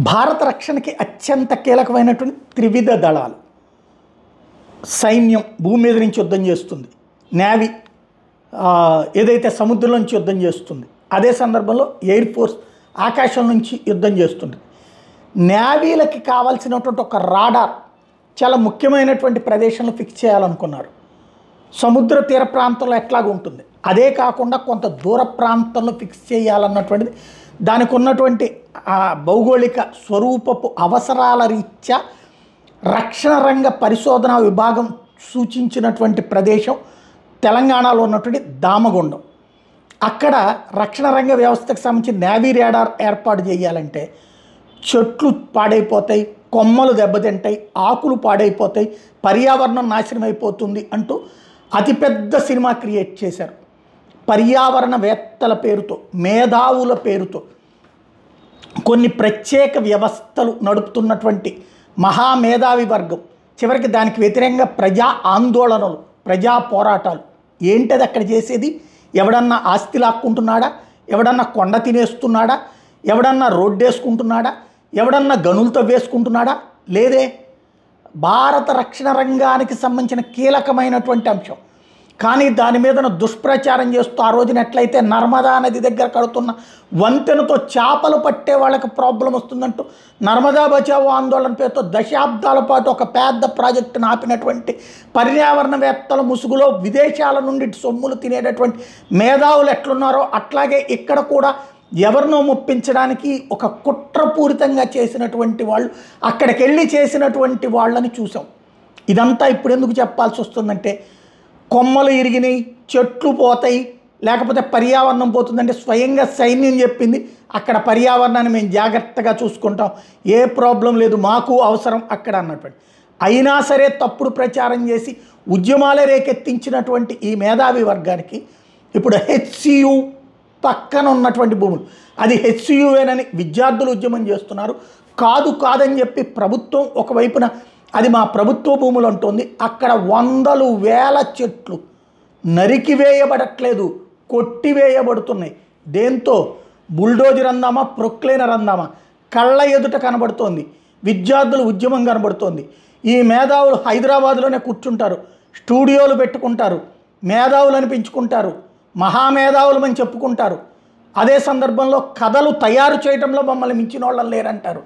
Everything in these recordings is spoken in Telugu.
భారత రక్షణకి అత్యంత కీలకమైనటువంటి త్రివిధ దళాలు. సైన్యం భూమి మీద నుంచి యుద్ధం చేస్తుంది, నేవీ ఏదైతే సముద్రం నుంచి యుద్ధం చేస్తుంది, అదే సందర్భంలో ఎయిర్ ఫోర్స్ ఆకాశం నుంచి యుద్ధం చేస్తుంది. నేవీలకి కావాల్సినటువంటి ఒక రాడార్ చాలా ముఖ్యమైనటువంటి ప్రదేశంలో ఫిక్స్ చేయాలనుకున్నారు. సముద్ర తీర ప్రాంతంలో ఎట్లాగ ఉంటుంది, అదే కాకుండా కొంత దూర ప్రాంతంలో ఫిక్స్ చేయాలన్నటువంటిది దానికి ఉన్నటువంటి భౌగోళిక స్వరూపపు అవసరాల రీత్యా రక్షణ రంగ పరిశోధన విభాగం సూచించినటువంటి ప్రదేశం తెలంగాణలో ఉన్నటువంటి దామగుండం. అక్కడ రక్షణ రంగ వ్యవస్థకు సంబంధించి నేవీ రాడార్ ఏర్పాటు చేయాలంటే చెట్లు పాడైపోతాయి, కొమ్మలు దెబ్బతింటాయి, ఆకులు పాడైపోతాయి, పర్యావరణం నాశనం అయిపోతుంది అంటూ అతిపెద్ద సినిమా క్రియేట్ చేశారు. పర్యావరణవేత్తల పేరుతో, మేధావుల పేరుతో కొన్ని ప్రత్యేక వ్యవస్థలు నడుపుతున్నటువంటి మహామేధావి వర్గం చివరికి దానికి వ్యతిరేకంగా ప్రజా ఆందోళనలు, ప్రజా పోరాటాలు. ఏంటది అక్కడ చేసేది? ఎవడన్నా ఆస్తి లాక్కుంటున్నాడా, ఎవడన్నా కొండ తినేస్తున్నాడా, ఎవడన్నా రోడ్డు వేసుకుంటున్నాడా, ఎవడన్నా గనులు తవ్వేసుకుంటున్నాడా? లేదే. భారత రక్షణ రంగానికి సంబంధించిన కీలకమైనటువంటి అంశం. కానీ దాని మీద దుష్ప్రచారం చేస్తూ ఆ రోజున ఎట్లయితే నర్మదా నది దగ్గర కడుతున్న వంతెనతో చేపలు పట్టే వాళ్ళకి ప్రాబ్లం వస్తుందంటూ నర్మదా బచావో ఆందోళన పేరుతో దశాబ్దాల పాటు ఒక పెద్ద ప్రాజెక్టును ఆపినటువంటి పర్యావరణవేత్తల ముసుగులో విదేశాల నుండి సొమ్ములు తినేటటువంటి మేధావులు ఎట్లున్నారో అట్లాగే ఇక్కడ కూడా ఎవరినో మొప్పించడానికి ఒక కుట్రపూరితంగా చేసినటువంటి వాళ్ళు, అక్కడికి వెళ్ళి చేసినటువంటి వాళ్ళని చూసాం. ఇదంతా ఇప్పుడు ఎందుకు చెప్పాల్సి వస్తుందంటే, కొమ్మలు ఇరిగినాయి, చెట్లు పోతాయి, లేకపోతే పర్యావరణం పోతుందంటే స్వయంగా సైన్యం చెప్పింది అక్కడ పర్యావరణాన్ని మేము జాగ్రత్తగా చూసుకుంటాం, ఏ ప్రాబ్లం లేదు, మాకు అవసరం అక్కడ అన్నటువంటి. అయినా సరే తప్పుడు ప్రచారం చేసి ఉద్యమాలే రేకెత్తించినటువంటి ఈ మేధావి వర్గానికి ఇప్పుడు హెచ్సియు పక్కన ఉన్నటువంటి భూములు, అది హెచ్సియువేనని విద్యార్థులు ఉద్యమం చేస్తున్నారు. కాదని చెప్పి ప్రభుత్వం ఒకవైపున అది మా ప్రభుత్వ భూములు అంటుంది. అక్కడ వందలు వేల చెట్లు నరికివేయబడట్లేదు, కొట్టివేయబడుతున్నాయి. దేంతో? బుల్డోజర్ అందామా, ప్రొక్లైనర్ అందామా, కళ్ళ ఎదుట కనబడుతోంది. విద్యార్థుల ఉద్యమం కనబడుతోంది. ఈ మేధావులు హైదరాబాద్లోనే కూర్చుంటారు, స్టూడియోలు పెట్టుకుంటారు, మేధావులు అనిపించుకుంటారు, మహామేధావులు అని చెప్పుకుంటారు. అదే సందర్భంలో కథలు తయారు చేయడంలో మమ్మల్ని మించిన వాళ్ళని లేరంటారు.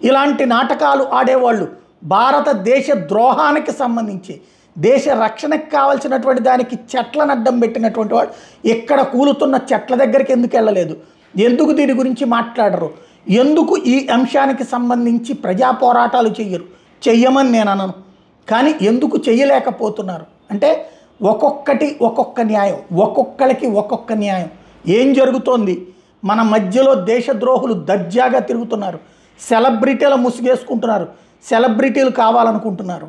ఇలాంటి నాటకాలు ఆడేవాళ్ళు భారతదేశ ద్రోహానికి సంబంధించి, దేశ రక్షణకు కావాల్సినటువంటి దానికి చెట్లను అడ్డం పెట్టినటువంటి వాళ్ళు ఇక్కడ కూలుతున్న చెట్ల దగ్గరికి ఎందుకు వెళ్ళలేదు? ఎందుకు దీని గురించి మాట్లాడరు? ఎందుకు ఈ అంశానికి సంబంధించి ప్రజా పోరాటాలు చెయ్యమని నేను అనను, కానీ ఎందుకు చెయ్యలేకపోతున్నారు అంటే ఒక్కొక్కటి ఒక్కొక్క న్యాయం, ఒక్కొక్కరికి ఒక్కొక్క న్యాయం. ఏం జరుగుతోంది? మన మధ్యలో దేశద్రోహులు దర్జాగా తిరుగుతున్నారు, సెలబ్రిటీల ముసుగేసుకుంటున్నారు, సెలబ్రిటీలు కావాలనుకుంటున్నారు.